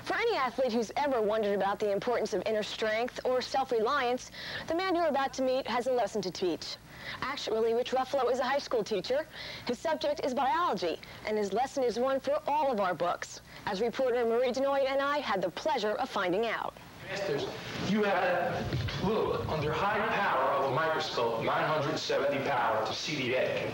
For any athlete who's ever wondered about the importance of inner strength or self-reliance, the man you're about to meet has a lesson to teach. Actually, Rich Ruffalo is a high school teacher. His subject is biology, and his lesson is one for all of our books, as reporter Marie Denoy and I had the pleasure of finding out. Masters, you had a look under high power of a microscope, 970 power to see the egg.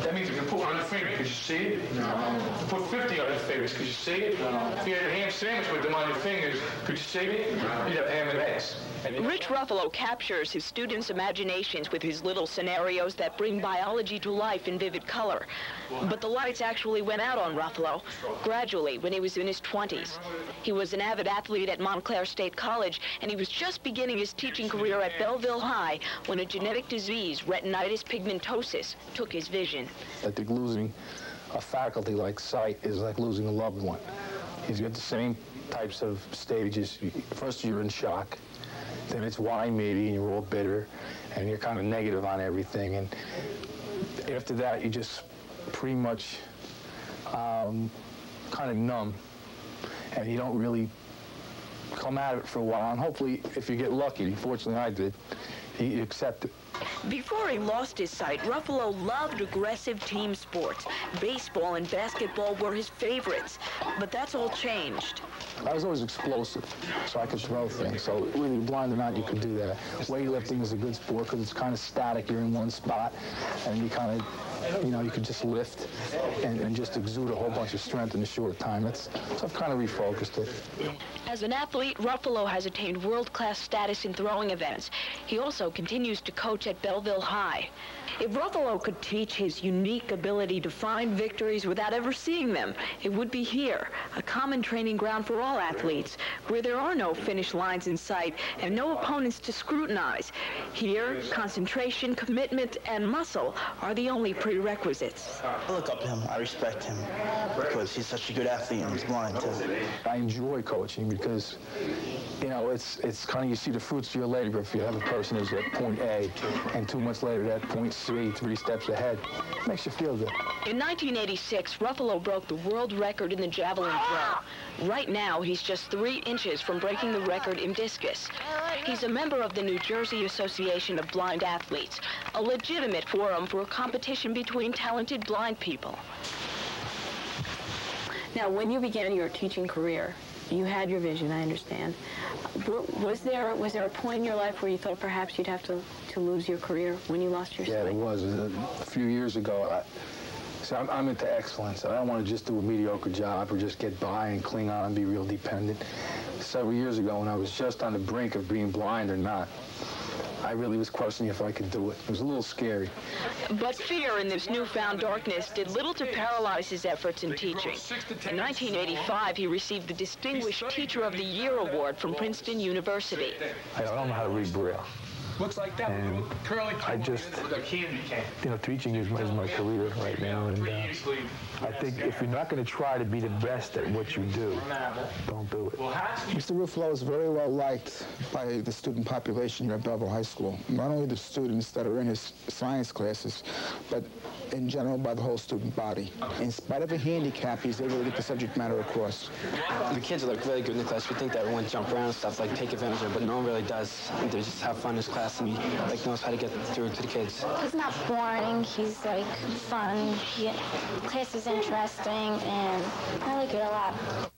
That means if you put it on your finger, could you see it? No. Put 50 on your fingers, could you see it? No. If you had a ham sandwich with them on your fingers, could you see it? No. You'd have ham and eggs. Rich Ruffalo captures his students' imaginations with his little scenarios that bring biology to life in vivid color. But the lights actually went out on Ruffalo gradually when he was in his 20s. He was an avid athlete at Montclair State College, and he was just beginning his teaching career at Belleville High when a genetic disease, retinitis pigmentosus, took his vision. I think losing a faculty like sight is like losing a loved one. He's got the same types of stages. First you're in shock, then it's why me, and you're all bitter, and you're kind of negative on everything. And after that, you just pretty much kind of numb, and you don't really come at it for a while. And hopefully, if you get lucky, fortunately I did, you accept it. Before he lost his sight, Ruffalo loved aggressive team sports. Baseball and basketball were his favorites, but that's all changed. I was always explosive, so I could throw things. So whether you're blind or not, you can do that. Weightlifting is a good sport because it's kind of static. You're in one spot, and you kind of, you know, you can just lift and just exude a whole bunch of strength in a short time. So I've kind of refocused it. As an athlete, Ruffalo has attained world-class status in throwing events. He also continues to coach at Belleville High. If Ruffalo could teach his unique ability to find victories without ever seeing them, it would be here, a common training ground for all athletes, where there are no finish lines in sight and no opponents to scrutinize. Here, concentration, commitment, and muscle are the only prerequisites. I look up to him. I respect him because he's such a good athlete and he's blind, too. I enjoy coaching because, you know, it's kind of, you see the fruits of your labor. If you have a person who's at point A and 2 months later at point C, 3 steps ahead, it makes you feel good. In 1986, Ruffalo broke the world record in the javelin throw. Right now, he's just 3 inches from breaking the record in discus. He's a member of the New Jersey Association of Blind Athletes, a legitimate forum for a competition between talented blind people. Now, when you began your teaching career, you had your vision, I understand. Was there a point in your life where you thought perhaps you'd have to lose your career when you lost your sight? Yeah, it was. A few years ago, I'm into excellence. I don't want to just do a mediocre job or just get by and cling on and be real dependent. Several years ago, when I was just on the brink of being blind or not, I really was questioning if I could do it. It was a little scary. But fear in this newfound darkness did little to paralyze his efforts in teaching. In 1985, he received the Distinguished Teacher of the Year award from Princeton University. I don't know how to read Braille. Looks like that. And I just, you know, teaching is my career right now, and I think if you're not going to try to be the best at what you do, don't do it. Mr. Ruffalo is very well liked by the student population here at Belleville High School. Not only the students that are in his science classes, but in general by the whole student body. In spite of a handicap, he's able to get the subject matter across. The kids are like really good in the class. We think that everyone jump around and stuff, like take advantage of it, but no one really does. They just have fun in his class, and he like knows how to get through to the kids. He's not boring. He's like fun. Class is interesting, and I like it a lot.